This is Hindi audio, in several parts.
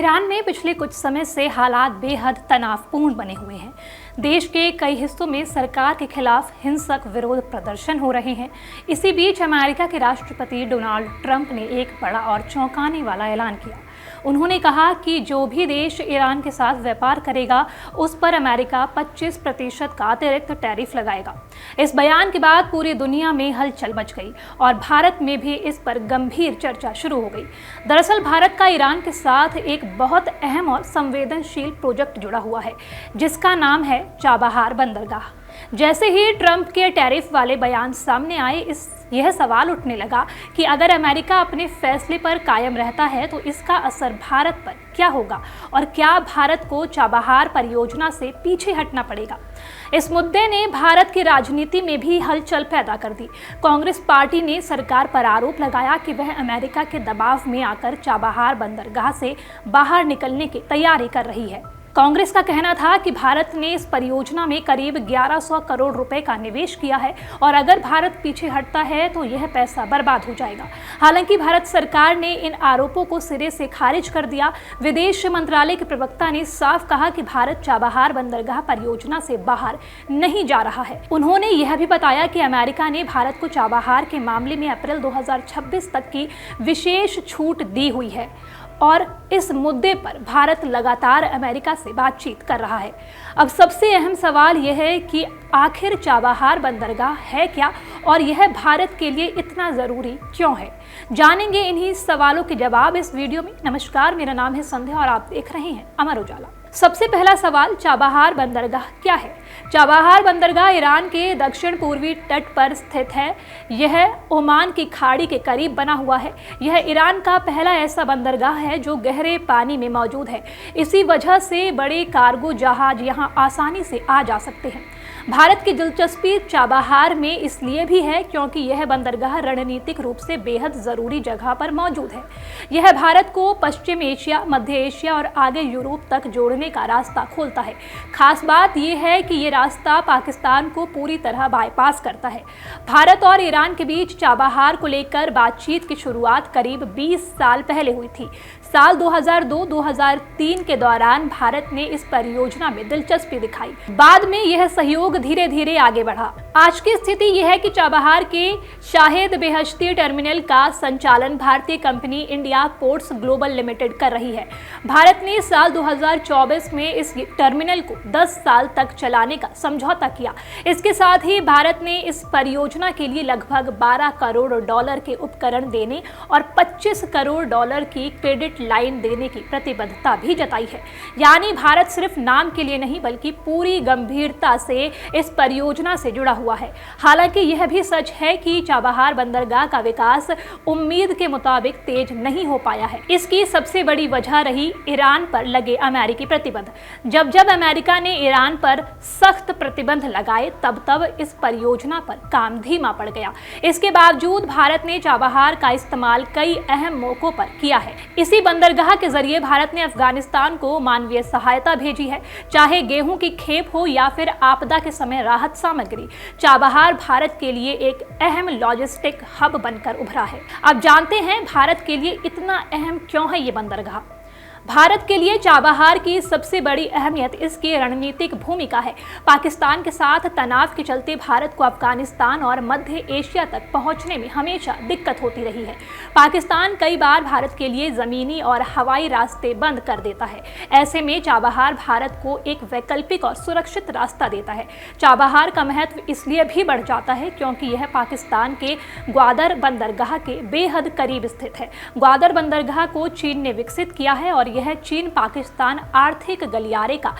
ईरान में पिछले कुछ समय से हालात बेहद तनावपूर्ण बने हुए हैं। देश के कई हिस्सों में सरकार के खिलाफ हिंसक विरोध प्रदर्शन हो रहे हैं। इसी बीच अमेरिका के राष्ट्रपति डोनाल्ड ट्रंप ने एक बड़ा और चौंकाने वाला ऐलान किया। उन्होंने कहा कि जो भी देश ईरान के साथ व्यापार करेगा उस पर अमेरिका 25% का अतिरिक्त टैरिफ लगाएगा। इस बयान के बाद पूरी दुनिया में हलचल मच गई और भारत में भी इस पर गंभीर चर्चा शुरू हो गई। दरअसल भारत का ईरान के साथ एक बहुत अहम और संवेदनशील प्रोजेक्ट जुड़ा हुआ है जिसका नाम है चाबहार बंदरगाह। जैसे ही ट्रंप के टैरिफ वाले बयान सामने आए, यह सवाल उठने लगा कि अगर अमेरिका अपने फैसले पर कायम रहता है तो इसका असर भारत पर क्या होगा और क्या भारत को चाबहार परियोजना से पीछे हटना पड़ेगा। इस मुद्दे ने भारत की राजनीति में भी हलचल पैदा कर दी। कांग्रेस पार्टी ने सरकार पर आरोप लगाया कि वह अमेरिका के दबाव में आकर चाबहार बंदरगाह से बाहर निकलने की तैयारी कर रही है। कांग्रेस का कहना था कि भारत ने इस परियोजना में करीब 1100 करोड़ रुपए का निवेश किया है और अगर भारत पीछे हटता है तो यह पैसा बर्बाद हो जाएगा। हालांकि भारत सरकार ने इन आरोपों को सिरे से खारिज कर दिया। विदेश मंत्रालय के प्रवक्ता ने साफ कहा कि भारत चाबहार बंदरगाह परियोजना से बाहर नहीं जा रहा है। उन्होंने यह भी बताया कि अमेरिका ने भारत को चाबहार के मामले में अप्रैल 2026 तक की विशेष छूट दी हुई है और इस मुद्दे पर भारत लगातार अमेरिका से बातचीत कर रहा है। अब सबसे अहम सवाल यह है कि आखिर चाबहार बंदरगाह है क्या और यह भारत के लिए इतना ज़रूरी क्यों है। जानेंगे इन्हीं सवालों के जवाब इस वीडियो में। नमस्कार, मेरा नाम है संध्या और आप देख रहे हैं अमर उजाला। सबसे पहला सवाल, चाबहार बंदरगाह क्या है। चाबहार बंदरगाह ईरान के दक्षिण पूर्वी तट पर स्थित है। यह ओमान की खाड़ी के करीब बना हुआ है। यह ईरान का पहला ऐसा बंदरगाह है जो गहरे पानी में मौजूद है। इसी वजह से बड़े कार्गो जहाज यहां आसानी से आ जा सकते हैं। भारत की दिलचस्पी चाबहार में इसलिए भी है क्योंकि यह बंदरगाह रणनीतिक रूप से बेहद ज़रूरी जगह पर मौजूद है। यह भारत को पश्चिम एशिया, मध्य एशिया और आगे यूरोप तक जोड़ने का रास्ता खोलता है। खास बात यह है कि ये रास्ता पाकिस्तान को पूरी तरह बाईपास करता है। भारत और ईरान के बीच चाबहार को लेकर बातचीत की शुरुआत करीब 20 साल पहले हुई थी। साल 2002-2003 के दौरान भारत ने इस परियोजना में दिलचस्पी दिखाई। बाद में यह सहयोग धीरे धीरे आगे बढ़ा। आज की स्थिति यह है कि चाबहार के शाहिद बेहश्ती टर्मिनल का संचालन भारतीय company India ports global limited कर रही है। भारत ने साल 2024 में इस टर्मिनल को 10 साल तक चलाने का समझौता किया। इसके साथ ही भारत ने इस परियोजना के लिए लगभग $12 करोड़ के उपकरण देने और $25 करोड़ की क्रेडिट लाइन देने की प्रतिबद्धता भी जताई है। यानी भारत सिर्फ नाम के लिए नहीं बल्कि पूरी गंभीरता से इस परियोजना से जुड़ा हुआ है। हालांकि यह भी सच है कि चाबहार बंदरगाह का विकास उम्मीद के मुताबिक तेज नहीं हो पाया है। इसकी सबसे बड़ी वजह रही ईरान पर लगे अमेरिकी प्रतिबंध। जब जब अमेरिका ने ईरान पर सख्त प्रतिबंध लगाए तब इस परियोजना पर काम धीमा पड़ गया। इसके बावजूद भारत ने चाबहार का इस्तेमाल कई अहम मौकों पर किया है। इसी बंदरगाह के जरिए भारत ने अफगानिस्तान को मानवीय सहायता भेजी है, चाहे गेहूं की खेप हो या फिर आपदा के समय राहत सामग्री। चाबहार भारत के लिए एक अहम लॉजिस्टिक हब बनकर उभरा है। अब जानते हैं भारत के लिए इतना अहम क्यों है ये बंदरगाह। भारत के लिए चाबहार की सबसे बड़ी अहमियत इसकी रणनीतिक भूमिका है। पाकिस्तान के साथ तनाव के चलते भारत को अफगानिस्तान और मध्य एशिया तक पहुंचने में हमेशा दिक्कत होती रही है। पाकिस्तान कई बार भारत के लिए ज़मीनी और हवाई रास्ते बंद कर देता है। ऐसे में चाबहार भारत को एक वैकल्पिक और सुरक्षित रास्ता देता है। चाबहार का महत्व इसलिए भी बढ़ जाता है क्योंकि यह पाकिस्तान के ग्वादर बंदरगाह के बेहद करीब स्थित है। ग्वादर बंदरगाह को चीन ने विकसित किया है और यह चीन पाकिस्तान आर्थिक गलियारे का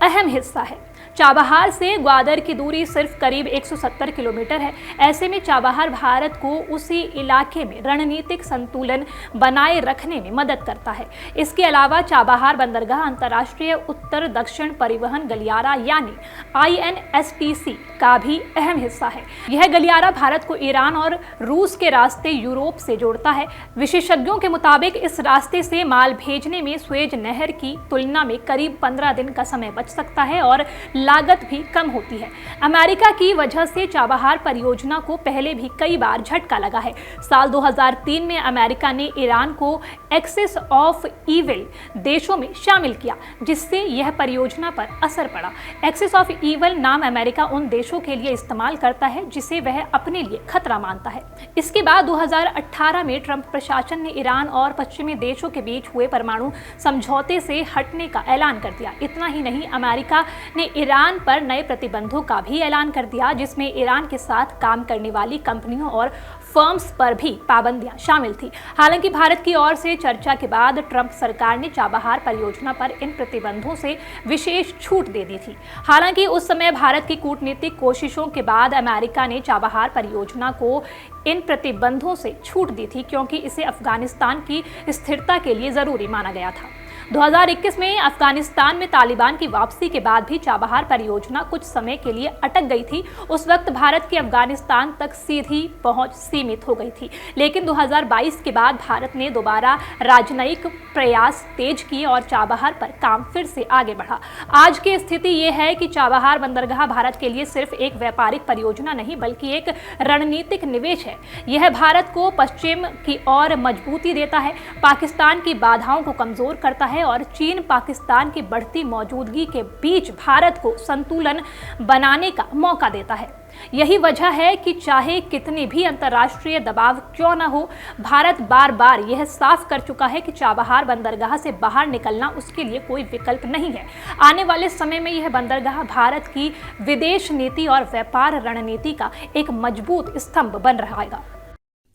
अहम हिस्सा है। चाबहार से ग्वादर की दूरी सिर्फ करीब 170 किलोमीटर है। ऐसे में चाबहार भारत को उसी इलाके में रणनीतिक संतुलन बनाए रखने में मदद करता है। इसके अलावा चाबहार बंदरगाह अंतर्राष्ट्रीय उत्तर दक्षिण परिवहन गलियारा यानी INSTC का भी अहम हिस्सा है। यह गलियारा भारत को ईरान और रूस के रास्ते यूरोप से जोड़ता है। विशेषज्ञों के मुताबिक इस रास्ते से माल भेजने में स्वेज नहर की तुलना में करीब 15 दिन का समय बच सकता है और लागत भी कम होती है। अमेरिका की वजह से चाबहार परियोजना को पहले भी कई बार झटका लगा है। साल 2003 में अमेरिका ने ईरान को एक्सिस ऑफ ईविल देशों में शामिल किया, जिससे यह परियोजना पर असर पड़ा। एक्सिस ऑफ ईविल नाम अमेरिका उन देशों के लिए इस्तेमाल करता है जिसे वह अपने लिए खतरा मानता है। इसके बाद 2018 में ट्रंप प्रशासन ने ईरान और पश्चिमी देशों के बीच हुए परमाणु समझौते से हटने का ऐलान कर दिया। इतना ही नहीं, अमेरिका ने ईरान पर नए प्रतिबंधों का भी ऐलान कर दिया, जिसमें ईरान के साथ काम करने वाली कंपनियों और फर्म्स पर भी पाबंदियां शामिल थी। हालांकि भारत की ओर से चर्चा के बाद ट्रंप सरकार ने चाबहार परियोजना पर इन प्रतिबंधों से विशेष छूट दे दी थी। हालांकि उस समय भारत की कूटनीतिक कोशिशों के बाद अमेरिका ने चाबहार परियोजना को इन प्रतिबंधों से छूट दी थी, क्योंकि इसे अफगानिस्तान की स्थिरता के लिए जरूरी माना गया था। 2021 में अफगानिस्तान में तालिबान की वापसी के बाद भी चाबहार परियोजना कुछ समय के लिए अटक गई थी। उस वक्त भारत की अफगानिस्तान तक सीधी पहुंच सीमित हो गई थी, लेकिन 2022 के बाद भारत ने दोबारा राजनयिक प्रयास तेज किए और चाबहार पर काम फिर से आगे बढ़ा। आज की स्थिति ये है कि चाबहार बंदरगाह भारत के लिए सिर्फ एक व्यापारिक परियोजना नहीं, बल्कि एक रणनीतिक निवेश है। यह भारत को पश्चिम की ओर मजबूती देता है, पाकिस्तान की बाधाओं को कमजोर करता है और चीन पाकिस्तान की बढ़ती मौजूदगी के बीच भारत को संतुलन बनाने का मौका देता है। यही वजह है कि चाहे कितनी भी अंतर्राष्ट्रीय दबाव क्यों न हो, भारत बार बार यह साफ कर चुका है कि चाबहार बंदरगाह से बाहर निकलना उसके लिए कोई विकल्प नहीं है। आने वाले समय में यह बंदरगाह भारत की विदेश नीति और व्यापार रणनीति का एक मजबूत स्तंभ बन रहेगा।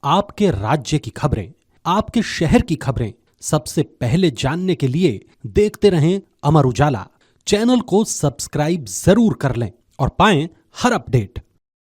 आपके राज्य की खबरें, आपके शहर की खबरें सबसे पहले जानने के लिए देखते रहें अमर उजाला। चैनल को सब्सक्राइब जरूर कर लें और पाएं हर अपडेट।